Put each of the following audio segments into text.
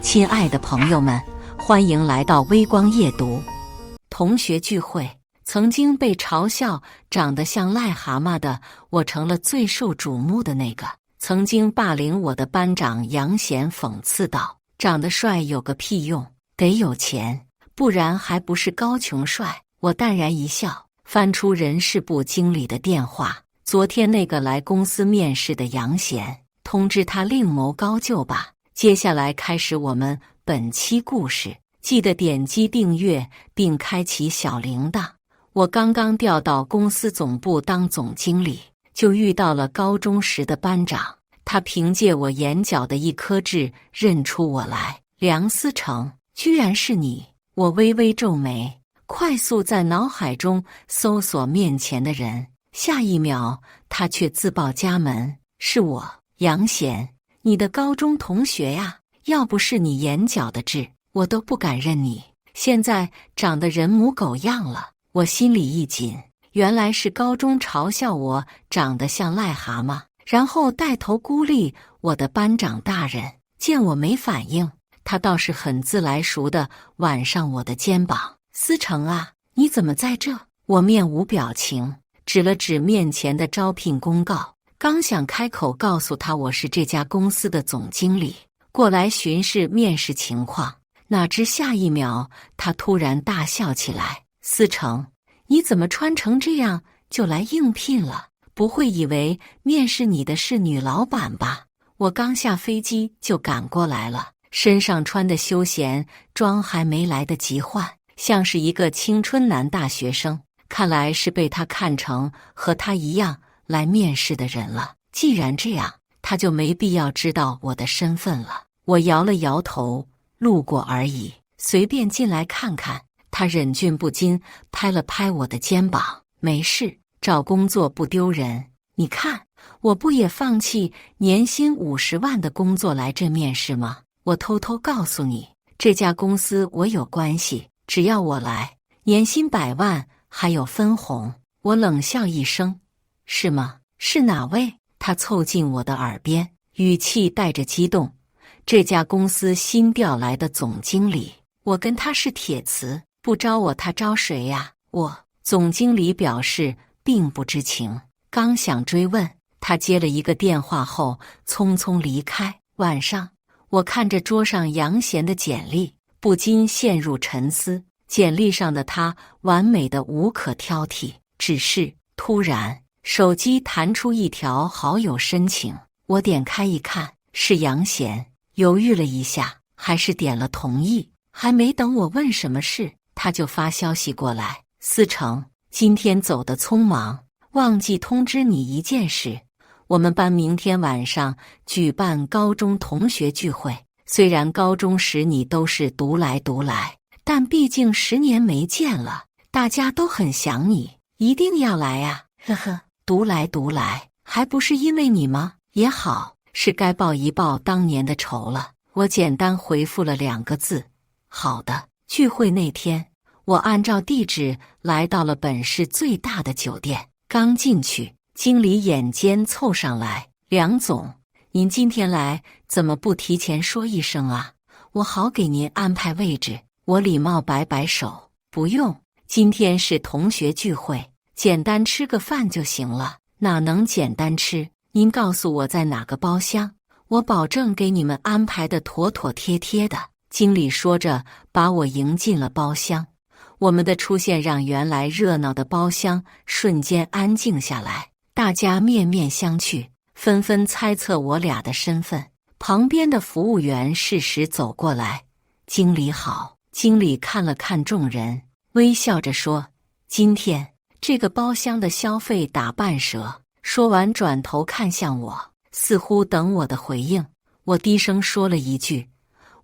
亲爱的朋友们，欢迎来到微光夜读。同学聚会，曾经被嘲笑长得像癞蛤蟆的我，成了最受瞩目的那个。曾经霸凌我的班长杨贤讽刺道：“长得帅有个屁用，得有钱，不然还不是高穷帅。”我淡然一笑，翻出人事部经理的电话。昨天那个来公司面试的杨贤，通知他另谋高就吧。接下来开始我们本期故事，记得点击订阅并开启小铃铛。我刚刚调到公司总部当总经理，就遇到了高中时的班长。他凭借我眼角的一颗痣认出我来，梁思成，居然是你！我微微皱眉，快速在脑海中搜索面前的人，下一秒他却自报家门：“是我，杨贤。”你的高中同学呀，要不是你眼角的痣，我都不敢认你。现在长得人模狗样了，我心里一紧，原来是高中嘲笑我长得像癞蛤蟆，然后带头孤立我的班长大人。见我没反应，他倒是很自来熟地挽上我的肩膀：“思成啊，你怎么在这？”我面无表情，指了指面前的招聘公告。刚想开口告诉他我是这家公司的总经理，过来巡视面试情况，哪知下一秒他突然大笑起来：“思成，你怎么穿成这样就来应聘了？不会以为面试你的是女老板吧？”我刚下飞机就赶过来了，身上穿的休闲装还没来得及换，像是一个青春男大学生。看来是被他看成和他一样来面试的人了。既然这样，他就没必要知道我的身份了。我摇了摇头，路过而已，随便进来看看。他忍俊不禁拍了拍我的肩膀：“没事，找工作不丢人。你看，我不也放弃年薪50万的工作来这面试吗？我偷偷告诉你，这家公司我有关系，只要我来，年薪100万，还有分红。”我冷笑一声：“是吗？是哪位？”他凑近我的耳边，语气带着激动：“这家公司新调来的总经理，我跟他是铁磁，不招我他招谁呀？”总经理表示并不知情，刚想追问，他接了一个电话后匆匆离开。晚上，我看着桌上杨贤的简历，不禁陷入沉思。简历上的他完美的无可挑剔，只是突然手机弹出一条好友申请，我点开一看，是杨贤，犹豫了一下，还是点了同意。还没等我问什么事，他就发消息过来：“思成，今天走得匆忙，忘记通知你一件事，我们班明天晚上举办高中同学聚会。虽然高中时你都是独来独来，但毕竟10年没见了，大家都很想你，一定要来呀！呵呵。独来独来，还不是因为你吗？也好，是该报一报当年的仇了。”我简单回复了2个字：“好的。”聚会那天，我按照地址来到了本市最大的酒店。刚进去，经理眼尖凑上来：“梁总，您今天来怎么不提前说一声啊？我好给您安排位置。”我礼貌摆摆手：“不用，今天是同学聚会，简单吃个饭就行了。”“哪能简单吃？您告诉我在哪个包厢，我保证给你们安排的妥妥帖帖的。”经理说着把我迎进了包厢。我们的出现让原来热闹的包厢瞬间安静下来，大家面面相觑，纷纷猜测我俩的身份。旁边的服务员适时走过来：“经理好。”经理看了看众人，微笑着说：“今天这个包厢的消费打半折。”说完转头看向我，似乎等我的回应。我低声说了一句：“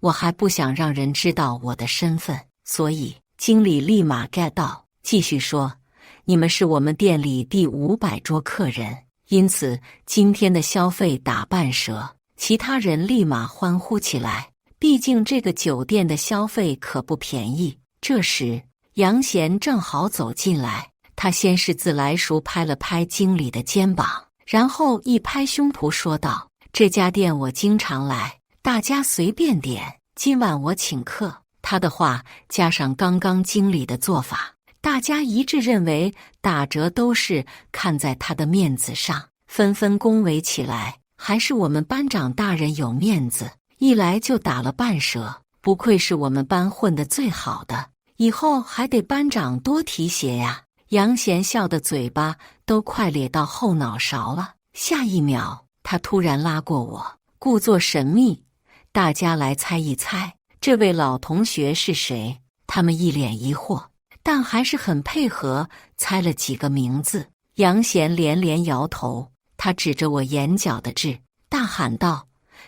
我还不想让人知道我的身份，所以……”经理立马 get 到，继续说：“你们是我们店里第500桌客人，因此今天的消费打半折。”其他人立马欢呼起来，毕竟这个酒店的消费可不便宜。这时，杨贤正好走进来，他先是自来熟拍了拍经理的肩膀，然后一拍胸脯说道：“这家店我经常来，大家随便点。”今晚我请客。”他的话加上刚刚经理的做法，大家一致认为打折都是看在他的面子上，纷纷恭维起来。还是我们班长大人有面子，一来就打了半折，不愧是我们班混得最好的，以后还得班长多提携呀。杨贤笑得嘴巴都快咧到后脑勺了。下一秒，他突然拉过我，故作神秘：“大家来猜一猜，这位老同学是谁？”他们一脸疑惑，但还是很配合，猜了几个名字。杨贤连连摇头，他指着我眼角的痣，大喊道：“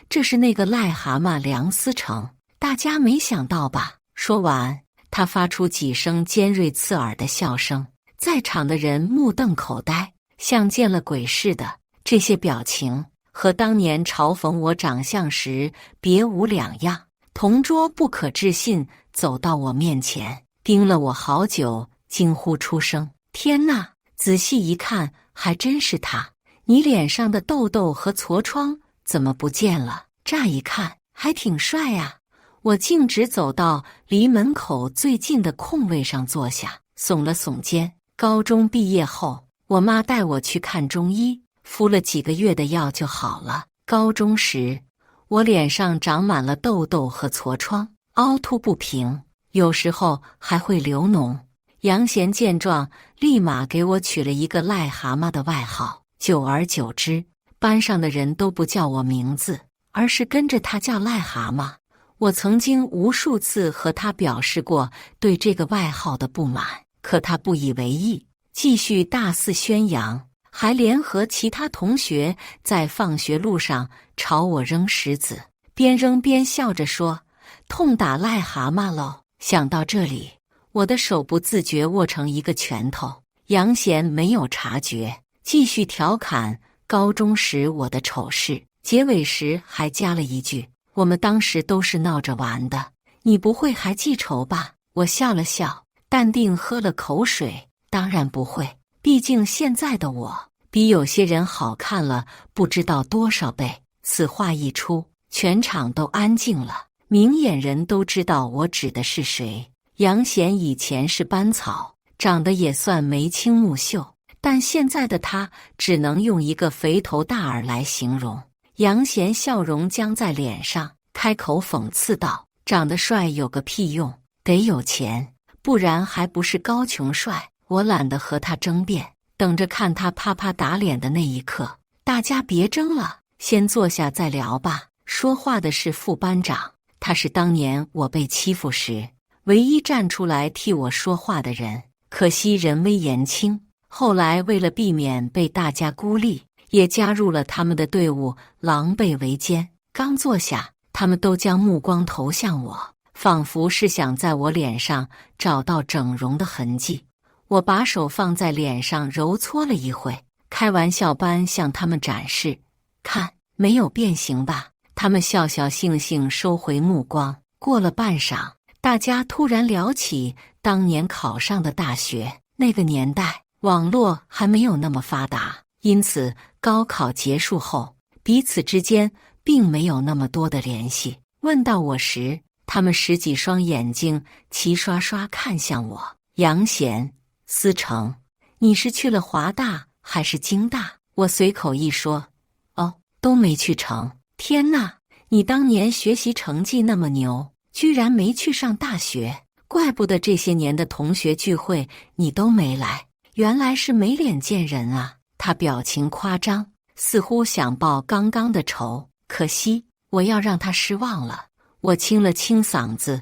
这是那个癞蛤蟆梁思成，大家没想到吧？”说完，他发出几声尖锐刺耳的笑声，在场的人目瞪口呆，像见了鬼似的。这些表情和当年嘲讽我长相时别无两样。同桌不可置信走到我面前，盯了我好久，惊呼出声：“天哪！”仔细一看，还真是他。你脸上的痘痘和痤疮怎么不见了？乍一看还挺帅呀。我径直走到离门口最近的空位上坐下，耸了耸肩。高中毕业后，我妈带我去看中医，敷了几个月的药就好了。高中时，我脸上长满了痘痘和痤疮，凹凸不平，有时候还会流脓。杨贤见状，立马给我取了一个癞蛤蟆的外号。久而久之，班上的人都不叫我名字，而是跟着他叫癞蛤蟆。我曾经无数次和他表示过对这个外号的不满，可他不以为意，继续大肆宣扬，还联合其他同学在放学路上朝我扔石子，边扔边笑着说：“痛打癞蛤蟆喽！”想到这里，我的手不自觉握成一个拳头。杨贤没有察觉，继续调侃高中时我的丑事，结尾时还加了一句：“我们当时都是闹着玩的，你不会还记仇吧？”我笑了笑，淡定喝了口水：“当然不会，毕竟现在的我比有些人好看了不知道多少倍。”此话一出，全场都安静了，明眼人都知道我指的是谁。杨贤以前是班草，长得也算眉清目秀，但现在的他只能用一个肥头大耳来形容。杨贤笑容僵在脸上，开口讽刺道：“长得帅有个屁用，得有钱，不然还不是高穷帅。”我懒得和他争辩，等着看他啪啪打脸的那一刻。大家别争了，先坐下再聊吧。说话的是副班长，他是当年我被欺负时唯一站出来替我说话的人，可惜人微言轻，后来为了避免被大家孤立，也加入了他们的队伍，狼狈为奸。刚坐下，他们都将目光投向我，仿佛是想在我脸上找到整容的痕迹。我把手放在脸上揉搓了一会，开玩笑般向他们展示：“看，没有变形吧？”他们笑笑悻悻收回目光。过了半晌，大家突然聊起当年考上的大学。那个年代，网络还没有那么发达，因此高考结束后，彼此之间并没有那么多的联系。问到我时，他们十几双眼睛齐刷刷看向我。杨贤、思成，你是去了华大还是京大？我随口一说，哦，都没去成。天哪，你当年学习成绩那么牛，居然没去上大学，怪不得这些年的同学聚会你都没来，原来是没脸见人啊。他表情夸张，似乎想报刚刚的仇，可惜我要让他失望了。我清了清嗓子，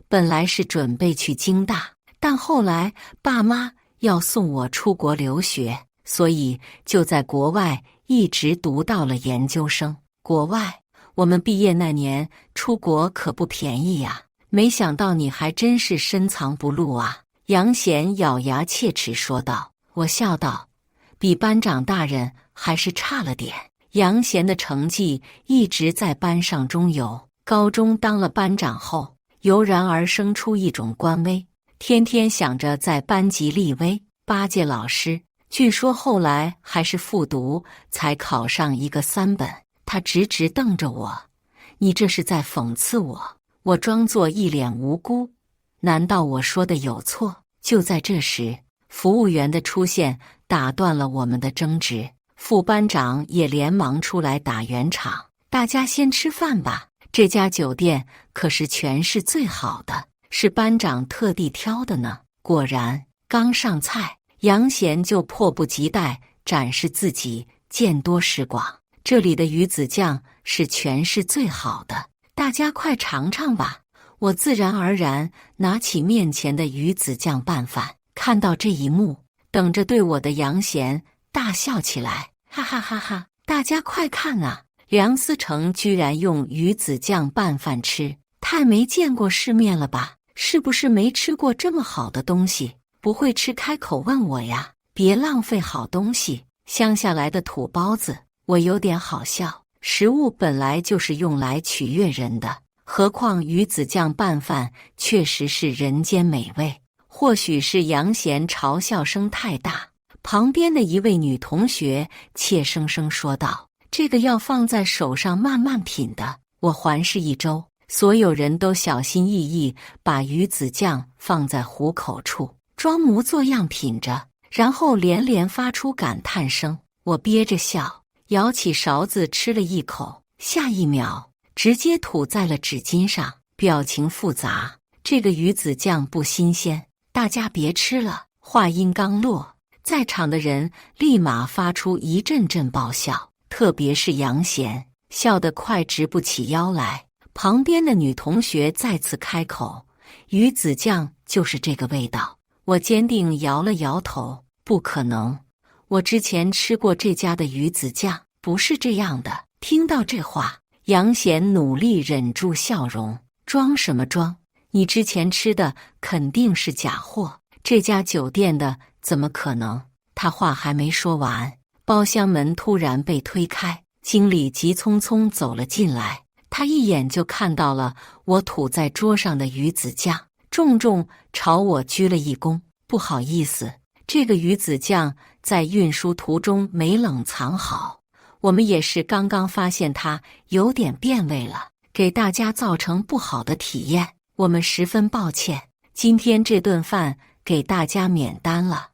本来是准备去京大，但后来爸妈要送我出国留学，所以就在国外一直读到了研究生。国外，我们毕业那年出国可不便宜呀，没想到你还真是深藏不露啊。杨贤咬牙切齿说道。我笑道，比班长大人还是差了点。杨贤的成绩一直在班上中游，高中当了班长后，油然而生出一种官威，天天想着在班级立威，巴结老师。据说后来还是复读才考上一个3本。他直直瞪着我，你这是在讽刺我？我装作一脸无辜，难道我说的有错？就在这时，服务员的出现打断了我们的争执，副班长也连忙出来打圆场：大家先吃饭吧，这家酒店可是全市最好的，是班长特地挑的呢。果然，刚上菜，杨贤就迫不及待展示自己见多识广，这里的鱼子酱是全市最好的，大家快尝尝吧。我自然而然拿起面前的鱼子酱拌饭，看到这一幕，等着对我的杨贤大笑起来，哈哈哈哈！大家快看啊，梁思成居然用鱼子酱拌饭吃，太没见过世面了吧？是不是没吃过这么好的东西？不会吃开口问我呀，别浪费好东西。乡下来的土包子，我有点好笑。食物本来就是用来取悦人的，何况鱼子酱拌饭确实是人间美味。或许是杨贤嘲笑声太大，旁边的一位女同学怯生生说道：这个要放在手上慢慢品的。我环视一周，所有人都小心翼翼把鱼子酱放在虎口处，装模作样品着，然后连连发出感叹声。我憋着笑，舀起勺子吃了一口，下一秒直接吐在了纸巾上，表情复杂。这个鱼子酱不新鲜，大家别吃了。话音刚落，在场的人立马发出一阵阵爆笑，特别是杨贤，笑得快直不起腰来。旁边的女同学再次开口：鱼子酱就是这个味道。我坚定摇了摇头，不可能，我之前吃过这家的鱼子酱，不是这样的。听到这话，杨贤努力忍住笑容，装什么装？你之前吃的肯定是假货，这家酒店的怎么可能？他话还没说完，包厢门突然被推开，经理急匆匆走了进来。他一眼就看到了我吐在桌上的鱼子酱，重重朝我鞠了一躬：不好意思，这个鱼子酱在运输途中没冷藏好，我们也是刚刚发现它有点变味了，给大家造成不好的体验，我们十分抱歉，今天这顿饭给大家免单了，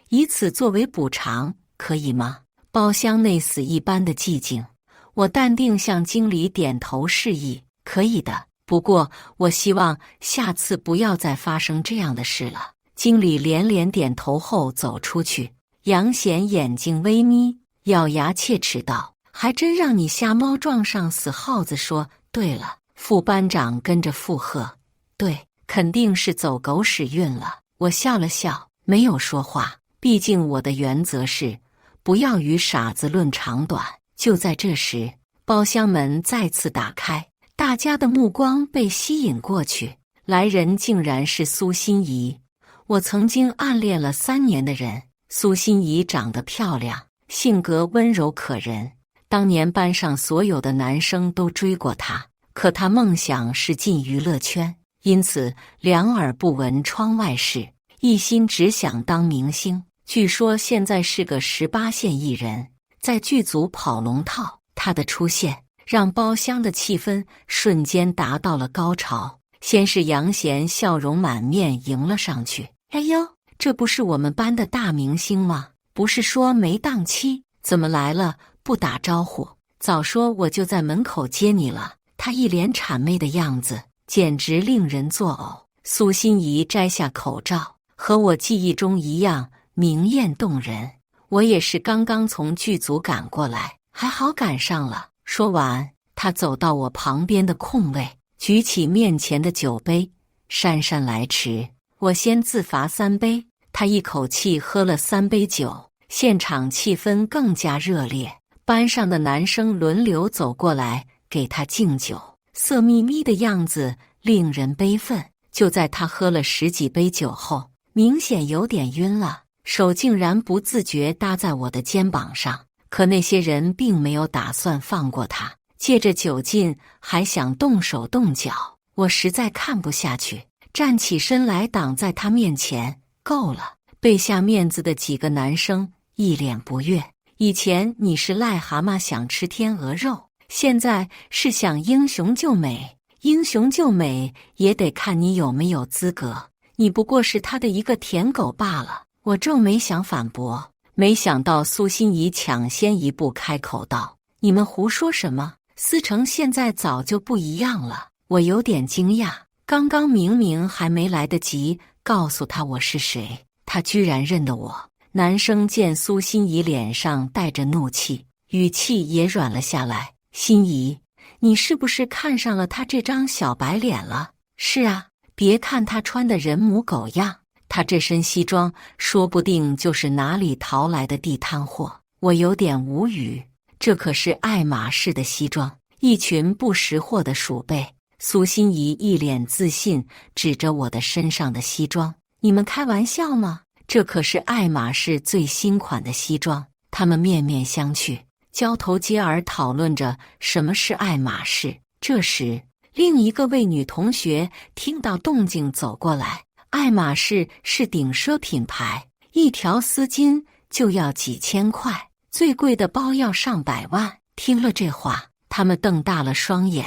以此作为补偿，可以吗？包厢内死一般的寂静，我淡定向经理点头示意：可以的，不过我希望下次不要再发生这样的事了。经理连连点头后走出去。杨贤眼睛微眯，咬牙切齿道：还真让你瞎猫撞上死耗子。说对了，副班长跟着附和：对，肯定是走狗屎运了。我笑了笑，没有说话，毕竟我的原则是不要与傻子论长短。就在这时，包厢门再次打开，大家的目光被吸引过去，来人竟然是苏心怡，我曾经暗恋了3年的人。苏心怡长得漂亮，性格温柔可人，当年班上所有的男生都追过她，可她梦想是进娱乐圈，因此两耳不闻窗外事，一心只想当明星。据说现在是个18线艺人，在剧组跑龙套。她的出现让包厢的气氛瞬间达到了高潮。先是杨贤笑容满面迎了上去：哎呦，这不是我们班的大明星吗？不是说没档期，怎么来了不打招呼？早说我就在门口接你了。他一脸谄媚的样子，简直令人作呕。苏心怡摘下口罩，和我记忆中一样明艳动人。我也是刚刚从剧组赶过来，还好赶上了。说完，他走到我旁边的空位，举起面前的酒杯，姗姗来迟。我先自罚3杯，他一口气喝了3杯酒，现场气氛更加热烈。班上的男生轮流走过来给他敬酒，色眯眯的样子令人悲愤。就在他喝了10几杯酒后，明显有点晕了，手竟然不自觉搭在我的肩膀上。可那些人并没有打算放过他，借着酒劲还想动手动脚。我实在看不下去，站起身来挡在他面前。够了！背下面子的几个男生一脸不悦。以前你是癞蛤蟆想吃天鹅肉，现在是想英雄救美，英雄救美也得看你有没有资格，你不过是他的一个舔狗罢了。我皱眉想反驳，没想到苏心怡抢先一步开口道：你们胡说什么？思成现在早就不一样了。我有点惊讶，刚刚明明还没来得及告诉他我是谁，他居然认得我。男生见苏心怡脸上带着怒气，语气也软了下来。心怡，你是不是看上了他这张小白脸了？是啊，别看他穿的人模狗样，他这身西装说不定就是哪里淘来的地摊货。我有点无语，这可是爱马仕的西装，一群不识货的鼠辈。苏心怡一脸自信，指着我的身上的西装：你们开玩笑吗？这可是爱马仕最新款的西装。他们面面相觑，交头接耳讨论着什么是爱马仕。这时，另一个位女同学听到动静走过来。爱马仕是顶奢品牌，一条丝巾就要几千块，最贵的包要上百万。听了这话，他们瞪大了双眼，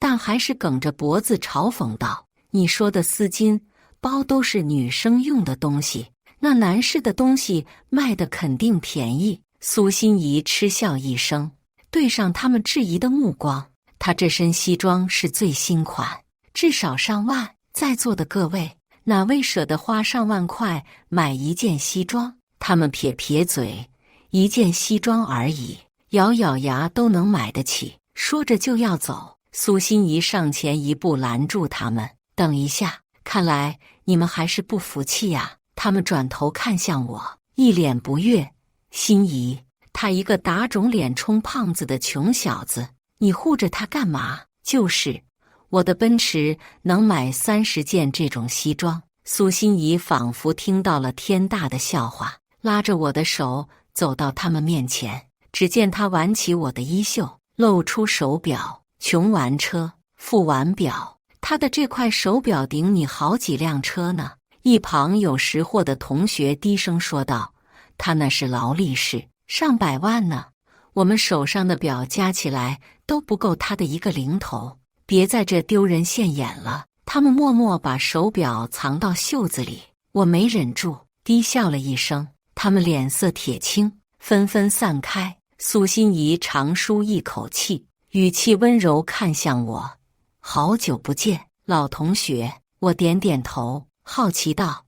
但还是梗着脖子嘲讽道：你说的丝巾、包都是女生用的东西，那男士的东西卖的肯定便宜。苏心怡嗤笑一声，对上他们质疑的目光。他这身西装是最新款，至少上万。在座的各位，哪位舍得花上万块买一件西装？他们撇撇嘴，一件西装而已，咬咬牙都能买得起。说着就要走，苏心怡上前一步拦住他们：等一下，看来你们还是不服气呀。他们转头看向我，一脸不悦。心怡，他一个打肿脸充胖子的穷小子，你护着他干嘛？就是，我的奔驰能买30件这种西装。苏心怡仿佛听到了天大的笑话，拉着我的手走到他们面前。只见他挽起我的衣袖，露出手表。穷完车，富完表，他的这块手表顶你好几辆车呢。一旁有识货的同学低声说道：他那是劳力士，上百万呢，我们手上的表加起来都不够他的一个零头。别在这丢人现眼了。他们默默把手表藏到袖子里，我没忍住，低笑了一声。他们脸色铁青，纷纷散开。苏心怡长舒一口气，语气温柔看向我：好久不见，老同学。我点点头，好奇道：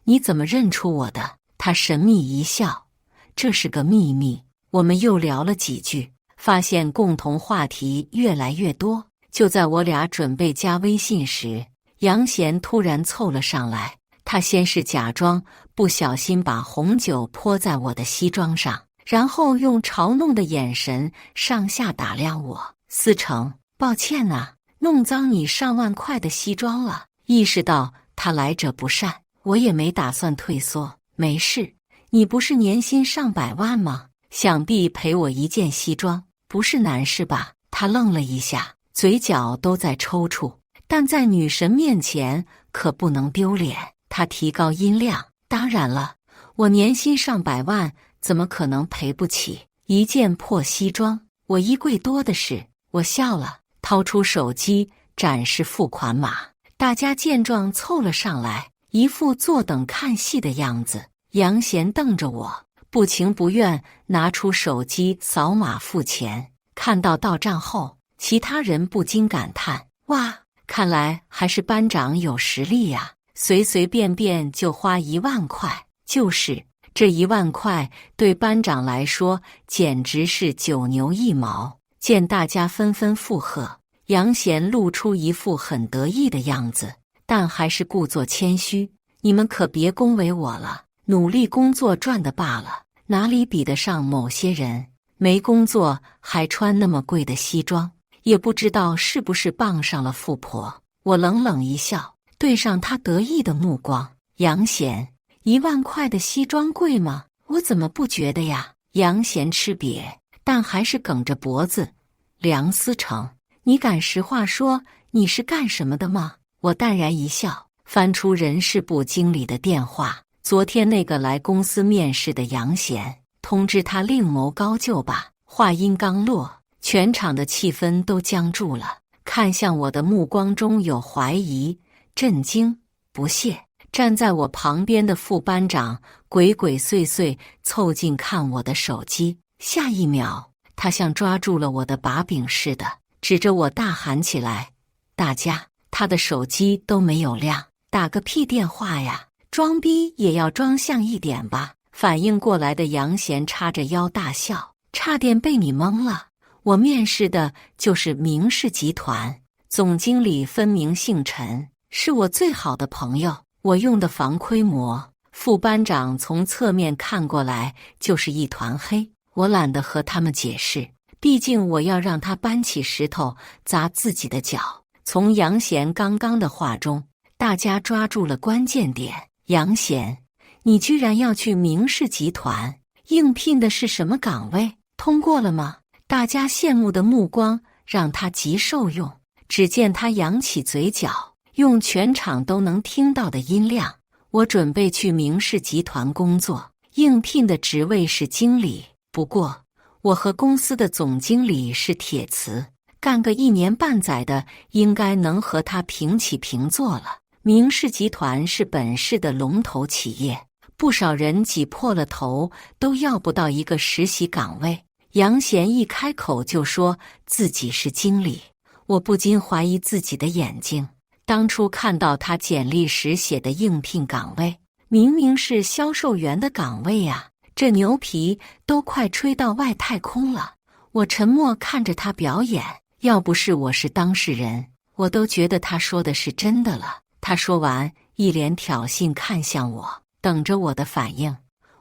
你怎么认出我的？他神秘一笑：这是个秘密。我们又聊了几句，发现共同话题越来越多。就在我俩准备加微信时，杨贤突然凑了上来。他先是假装不小心把红酒泼在我的西装上，然后用嘲弄的眼神上下打量我。思成，抱歉啊，弄脏你上万块的西装了。意识到他来者不善，我也没打算退缩。没事，你不是年薪上百万吗？想必赔我一件西装不是难事吧？他愣了一下，嘴角都在抽搐，但在女神面前可不能丢脸。他提高音量：当然了，我年薪上百万，怎么可能赔不起一件破西装？我衣柜多的是。我笑了，掏出手机展示付款码。大家见状凑了上来，一副坐等看戏的样子。杨贤瞪着我，不情不愿拿出手机扫码付钱。看到到账后，其他人不禁感叹：哇，看来还是班长有实力呀，随随便便就花1万块。就是这1万块对班长来说简直是9牛1毛。见大家纷纷附和，杨贤露出一副很得意的样子，但还是故作谦虚：你们可别恭维我了，努力工作赚的罢了，哪里比得上某些人没工作还穿那么贵的西装，也不知道是不是傍上了富婆。我冷冷一笑，对上他得意的目光：杨贤，1万块的西装贵吗？我怎么不觉得呀？杨贤吃瘪，但还是梗着脖子：梁思成，你敢实话说你是干什么的吗？我淡然一笑，翻出人事部经理的电话：昨天那个来公司面试的杨贤，通知他另谋高就吧。话音刚落，全场的气氛都僵住了。看向我的目光中有怀疑、震惊、不屑。站在我旁边的副班长鬼鬼祟祟凑近看我的手机，下一秒，他像抓住了我的把柄似的，指着我大喊起来：“大家，他的手机都没有亮，打个屁电话呀！装逼也要装像一点吧！”反应过来的杨贤叉着腰大笑，差点被你蒙了。我面试的就是明氏集团，总经理分明姓陈，是我最好的朋友。我用的防窥膜，副班长从侧面看过来就是一团黑。我懒得和他们解释，毕竟我要让他搬起石头砸自己的脚。从杨贤刚刚的话中，大家抓住了关键点。杨贤，你居然要去明氏集团，应聘的是什么岗位？通过了吗？大家羡慕的目光让他极受用。只见他扬起嘴角，用全场都能听到的音量：“我准备去明氏集团工作，应聘的职位是经理。不过，我和公司的总经理是铁磁，干个1年半载的，应该能和他平起平坐了。明氏集团是本市的龙头企业，不少人挤破了头都要不到一个实习岗位。”杨贤一开口就说自己是经理，我不禁怀疑自己的眼睛。当初看到他简历时写的应聘岗位，明明是销售员的岗位呀，这牛皮都快吹到外太空了。我沉默看着他表演，要不是我是当事人，我都觉得他说的是真的了。他说完，一脸挑衅看向我，等着我的反应。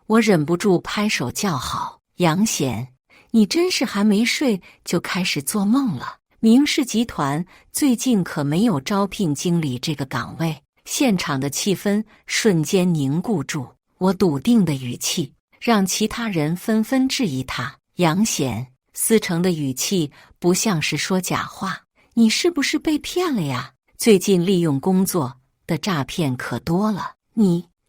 我忍不住拍手叫好：“杨贤，你真是还没睡就开始做梦了。明氏集团最近可没有招聘经理这个岗位。”现场的气氛瞬间凝固住，我笃定的语气让其他人纷纷质疑他。杨贤，思成的语气不像是说假话，你是不是被骗了呀？最近利用工作的诈骗可多了。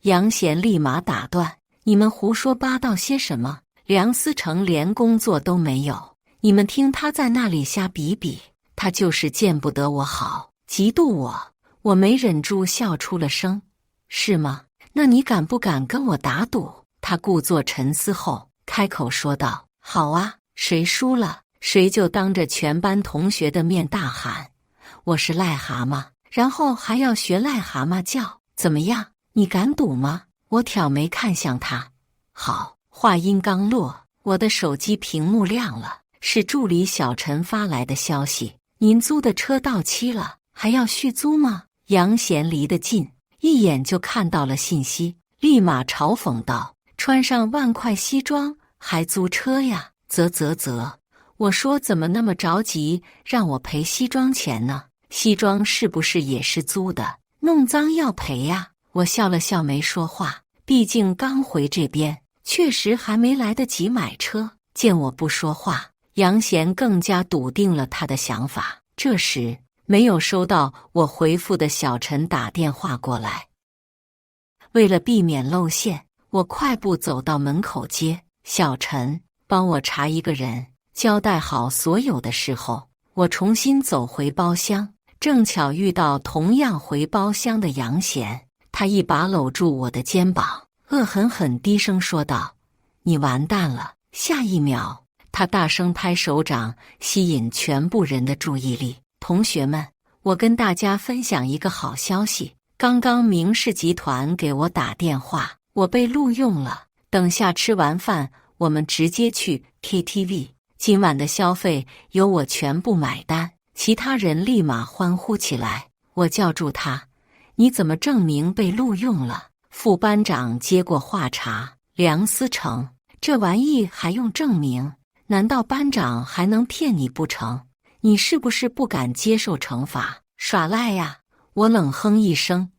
杨贤立马打断：“你们胡说八道些什么？梁思成连工作都没有，你们听他在那里瞎比比，他就是见不得我好，嫉妒我。”我没忍住笑出了声。是吗？那你敢不敢跟我打赌？他故作沉思后开口说道：“好啊，谁输了，谁就当着全班同学的面大喊我是癞蛤蟆，然后还要学癞蛤蟆叫，怎么样？你敢赌吗？”我挑眉看向他。好。话音刚落，我的手机屏幕亮了，是助理小陈发来的消息：“您租的车到期了，还要续租吗？”杨贤离得近，一眼就看到了信息，立马嘲讽道：“穿上万块西装还租车呀？啧。我说怎么那么着急让我赔西装钱呢？西装是不是也是租的？弄脏要赔呀？”我笑了笑没说话，毕竟刚回这边，确实还没来得及买车。见我不说话，杨贤更加笃定了他的想法。这时，没有收到我回复的小陈打电话过来。为了避免露馅，我快步走到门口接：“小陈，帮我查一个人。”交代好所有的事后，我重新走回包厢，正巧遇到同样回包厢的杨贤。他一把搂住我的肩膀，恶狠狠低声说道：“你完蛋了！”下一秒，他大声拍手掌，吸引全部人的注意力。同学们，我跟大家分享一个好消息，刚刚明氏集团给我打电话，我被录用了。等下吃完饭，我们直接去 KTV， 今晚的消费由我全部买单。其他人立马欢呼起来。我叫住他：“你怎么证明被录用了？”副班长接过话茬：“梁思成，这玩意还用证明？难道班长还能骗你不成？你是不是不敢接受惩罚，耍赖呀？”我冷哼一声，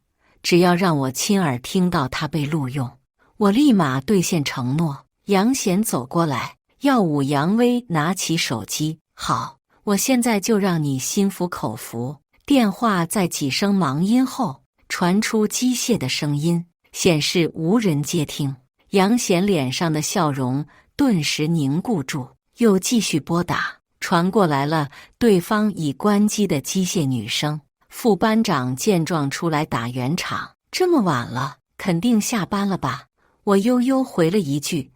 只要让我亲耳听到他被录用，我立马兑现承诺。杨贤走过来，耀武扬威拿起手机：“好，我现在就让你心服口服。”电话在几声忙音后传出机械的声音，显示无人接听。杨贤脸上的笑容顿时凝固住，又继续拨打。传过来了对方已关机的机械女声。副班长见状出来打圆场：“这么晚了，肯定下班了吧？”我悠悠回了一句：“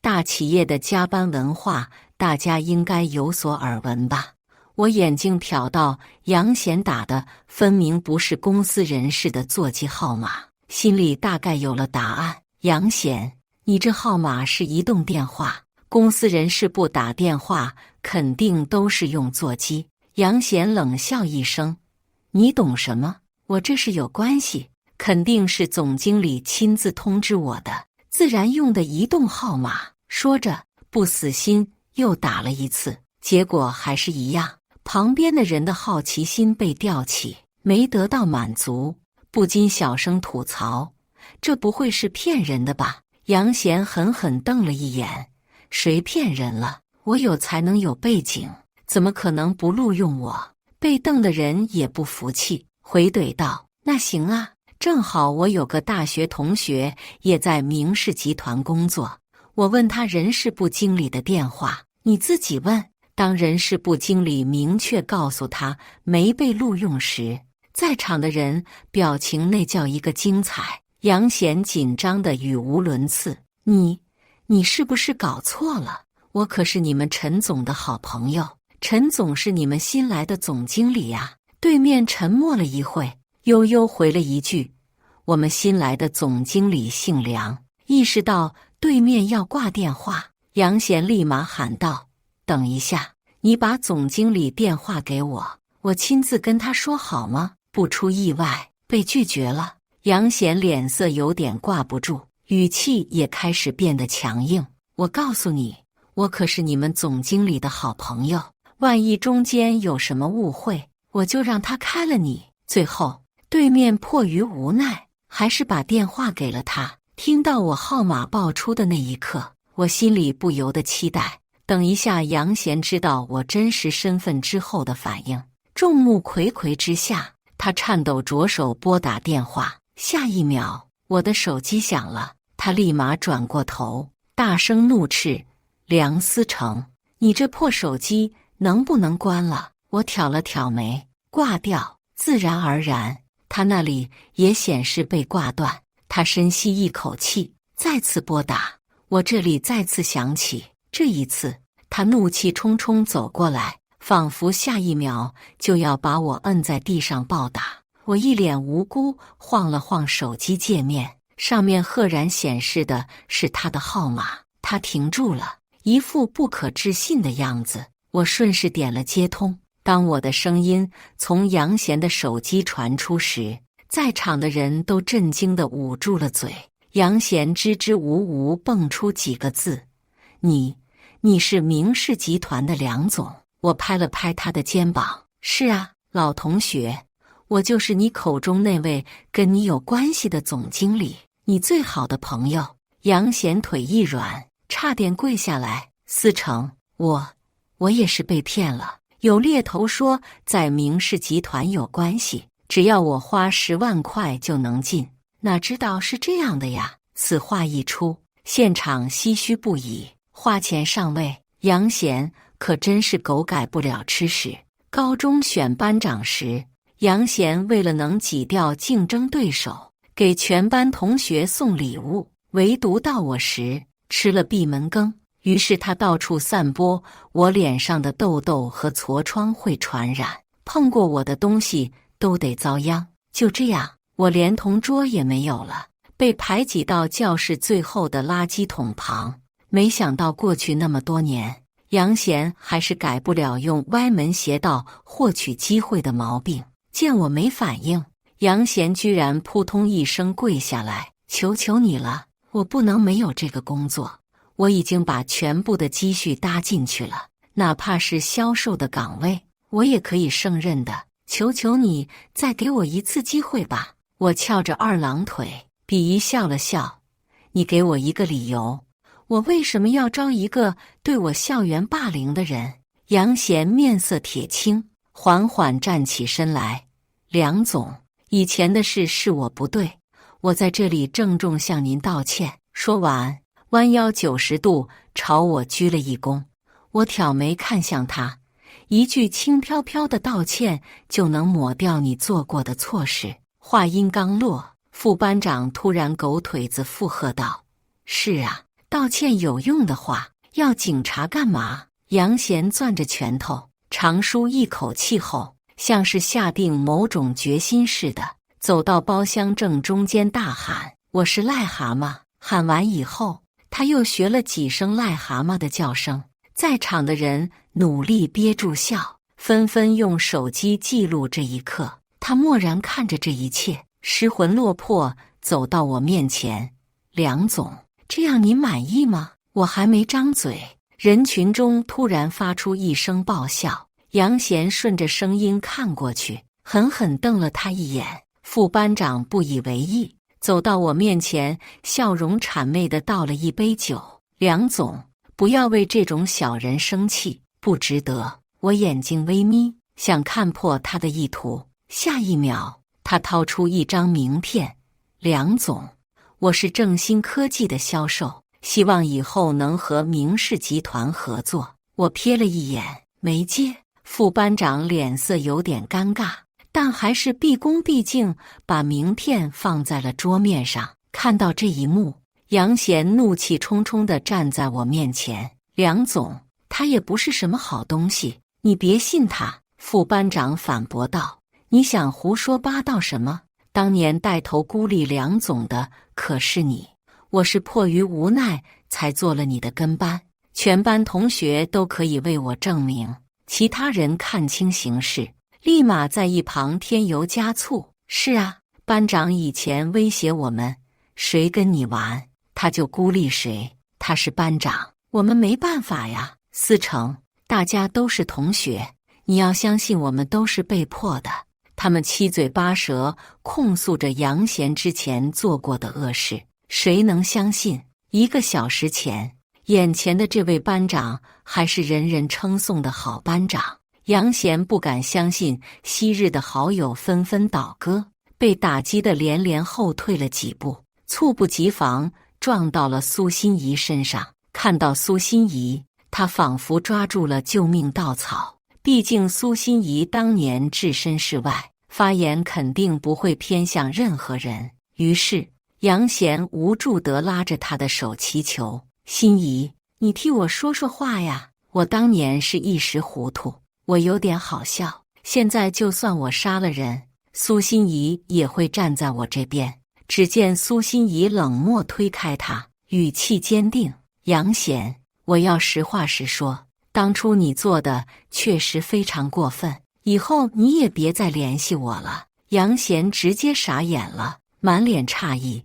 大企业的加班文化，大家应该有所耳闻吧？”我眼睛瞟到杨贤打的分明不是公司人士的座机号码，心里大概有了答案。杨贤，你这号码是移动电话，公司人事部打电话肯定都是用座机。杨贤冷笑一声：“你懂什么？我这是有关系，肯定是总经理亲自通知我的，自然用的移动号码。”说着不死心又打了一次，结果还是一样。旁边的人的好奇心被吊起，没得到满足，不禁小声吐槽：“这不会是骗人的吧？”杨贤狠狠瞪了一眼：“谁骗人了？我有才能有背景，怎么可能不录用我？”被瞪的人也不服气，回怼道：“那行啊，正好我有个大学同学也在明氏集团工作，我问他人事部经理的电话，你自己问。”当人事部经理明确告诉他没被录用时，在场的人表情那叫一个精彩。杨贤紧张的语无伦次：“你是不是搞错了？我可是你们陈总的好朋友，陈总是你们新来的总经理呀。”对面沉默了一会，悠悠回了一句：“我们新来的总经理姓梁。”意识到对面要挂电话，杨贤立马喊道：“等一下，你把总经理电话给我，我亲自跟他说好吗？”不出意外，被拒绝了。杨贤脸色有点挂不住，语气也开始变得强硬：“我告诉你，我可是你们总经理的好朋友，万一中间有什么误会，我就让他开了你。”最后，对面迫于无奈，还是把电话给了他。听到我号码报出的那一刻，我心里不由得期待等一下杨贤知道我真实身份之后的反应。众目睽睽之下，他颤抖着手拨打电话，下一秒我的手机响了，他立马转过头，大声怒斥：“梁思成，你这破手机能不能关了？”我挑了挑眉，挂掉。自然而然，他那里也显示被挂断。他深吸一口气，再次拨打，我这里再次响起。这一次，他怒气冲冲走过来，仿佛下一秒就要把我摁在地上暴打。我一脸无辜晃了晃手机界面，上面赫然显示的是他的号码。他停住了，一副不可置信的样子。我顺势点了接通。当我的声音从杨贤的手机传出时，在场的人都震惊地捂住了嘴。杨贤支支吾吾蹦出几个字：“你是明氏集团的梁总。”我拍了拍他的肩膀：“是啊，老同学，我就是你口中那位跟你有关系的总经理，你最好的朋友。”杨贤腿一软，差点跪下来：“思成，我也是被骗了。有猎头说在明氏集团有关系，只要我花10万块就能进，哪知道是这样的呀！”此话一出，现场唏嘘不已。花钱上位，杨贤可真是狗改不了吃屎。高中选班长时，杨贤为了能挤掉竞争对手，给全班同学送礼物，唯独到我时吃了闭门羹。于是他到处散播我脸上的痘痘和痤疮会传染，碰过我的东西都得遭殃。就这样，我连同桌也没有了，被排挤到教室最后的垃圾桶旁。没想到过去那么多年，杨贤还是改不了用歪门邪道获取机会的毛病。见我没反应，杨贤居然扑通一声跪下来：“求求你了，我不能没有这个工作。我已经把全部的积蓄搭进去了，哪怕是销售的岗位，我也可以胜任的。求求你，再给我一次机会吧！”我翘着二郎腿，鄙夷笑了笑：“你给我一个理由，我为什么要招一个对我校园霸凌的人？”杨贤面色铁青，缓缓站起身来：“梁总，以前的事是我不对，我在这里郑重向您道歉。”说完，弯腰90度朝我鞠了一躬。我挑眉看向他：“一句轻飘飘的道歉就能抹掉你做过的错事。话音刚落，副班长突然狗腿子附和道：“是啊，道歉有用的话，要警察干嘛？”杨贤攥着拳头，长舒一口气后，像是下定某种决心似的，走到包厢正中间大喊：“我是癞蛤蟆！”喊完以后，他又学了几声癞蛤蟆的叫声。在场的人努力憋住笑，纷纷用手机记录这一刻。他默然看着这一切，失魂落魄走到我面前：“梁总，这样你满意吗？”我还没张嘴，人群中突然发出一声爆笑。杨贤顺着声音看过去，狠狠瞪了他一眼。副班长不以为意，走到我面前，笑容谄媚地倒了一杯酒：“梁总，不要为这种小人生气，不值得。”我眼睛微眯，想看破他的意图。下一秒，他掏出一张名片：“梁总，我是正新科技的销售，希望以后能和明氏集团合作。”我瞥了一眼，没接。副班长脸色有点尴尬，但还是毕恭毕敬把名片放在了桌面上。看到这一幕，杨贤怒气冲冲地站在我面前：“梁总，他也不是什么好东西，你别信他。”副班长反驳道：“你想胡说八道什么？当年带头孤立梁总的可是你，我是迫于无奈才做了你的跟班，全班同学都可以为我证明。”其他人看清形势，立马在一旁添油加醋：“是啊，班长以前威胁我们，谁跟你玩，他就孤立谁，他是班长，我们没办法呀。思成，大家都是同学，你要相信我们都是被迫的。”他们七嘴八舌控诉着杨贤之前做过的恶事，谁能相信1个小时前，眼前的这位班长还是人人称颂的好班长？杨贤不敢相信，昔日的好友纷纷倒戈，被打击得连连后退了几步，猝不及防撞到了苏心怡身上。看到苏心怡，他仿佛抓住了救命稻草。毕竟苏心怡当年置身事外，发言肯定不会偏向任何人。于是杨贤无助地拉着他的手祈求：“心怡，你替我说说话呀！我当年是一时糊涂，我有点好笑。现在就算我杀了人，苏心怡也会站在我这边。”只见苏心怡冷漠推开他，语气坚定：“杨贤，我要实话实说，当初你做的确实非常过分，以后你也别再联系我了。”杨贤直接傻眼了，满脸诧异：“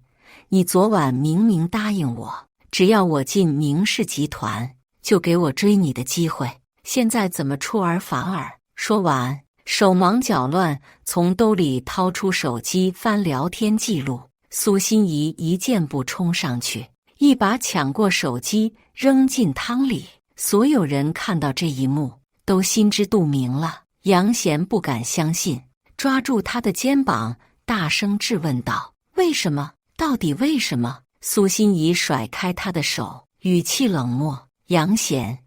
你昨晚明明答应我，只要我进明氏集团，就给我追你的机会，现在怎么出尔反尔？”说完，手忙脚乱从兜里掏出手机翻聊天记录。苏心怡一箭步冲上去，一把抢过手机扔进汤里。所有人看到这一幕都心知肚明了。杨贤不敢相信，抓住他的肩膀大声质问道：“为什么？到底为什么？”苏心怡甩开他的手，语气冷漠：“杨贤，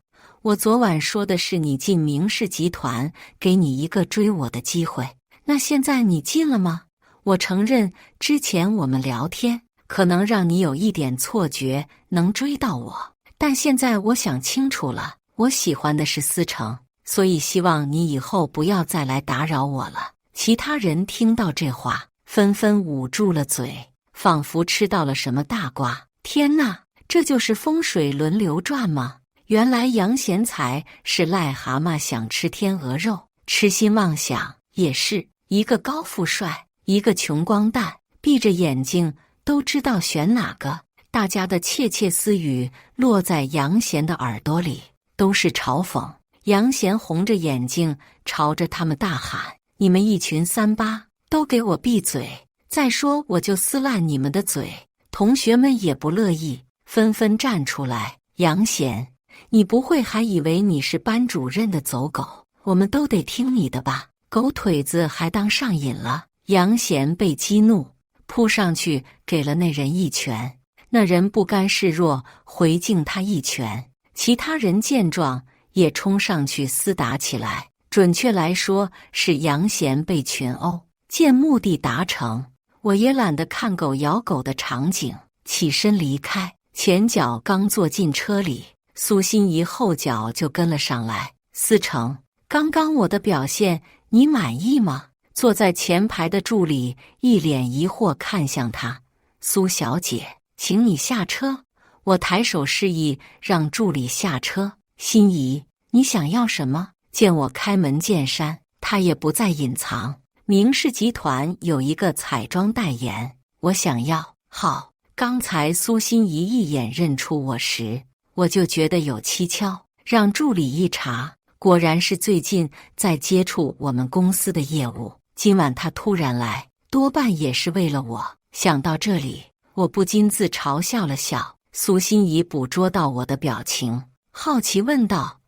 我昨晚说的是你进明氏集团，给你一个追我的机会。那现在你进了吗？我承认之前我们聊天可能让你有一点错觉能追到我，但现在我想清楚了，我喜欢的是思成，所以希望你以后不要再来打扰我了。”其他人听到这话，纷纷捂住了嘴，仿佛吃到了什么大瓜。天哪，这就是风水轮流转吗？原来杨贤才是癞蛤蟆想吃天鹅肉，痴心妄想。也是一个高富帅，一个穷光蛋，闭着眼睛都知道选哪个。大家的窃窃私语落在杨贤的耳朵里，都是嘲讽。杨贤红着眼睛朝着他们大喊：“你们一群38，都给我闭嘴！再说我就撕烂你们的嘴！”同学们也不乐意，纷纷站出来：“杨贤，你不会还以为你是班主任的走狗？我们都得听你的吧？狗腿子还当上瘾了。”杨贤被激怒，扑上去给了那人一拳。那人不甘示弱，回敬他一拳。其他人见状也冲上去厮打起来。准确来说，是杨贤被群殴。见目的达成，我也懒得看狗咬狗的场景，起身离开。前脚刚坐进车里，苏心怡后脚就跟了上来。思成，刚刚我的表现你满意吗？坐在前排的助理一脸疑惑看向他。苏小姐，请你下车。我抬手示意让助理下车。心怡，你想要什么？见我开门见山，他也不再隐藏。明氏集团有一个彩妆代言，我想要。好，刚才苏心怡一眼认出我时，我就觉得有蹊跷，让助理一查，果然是最近在接触我们公司的业务。今晚他突然来，多半也是为了我。想到这里，我不禁自嘲笑了笑。苏心怡捕捉到我的表情，好奇问道：“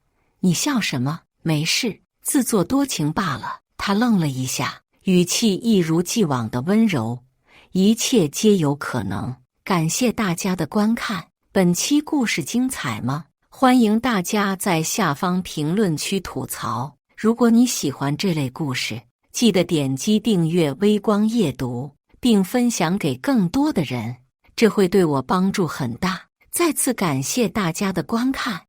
你笑什么？”“没事，自作多情罢了。”他愣了一下，语气一如既往的温柔：“一切皆有可能。”感谢大家的观看，本期故事精彩吗？欢迎大家在下方评论区吐槽。如果你喜欢这类故事，记得点击订阅微光夜读，并分享给更多的人，这会对我帮助很大。再次感谢大家的观看。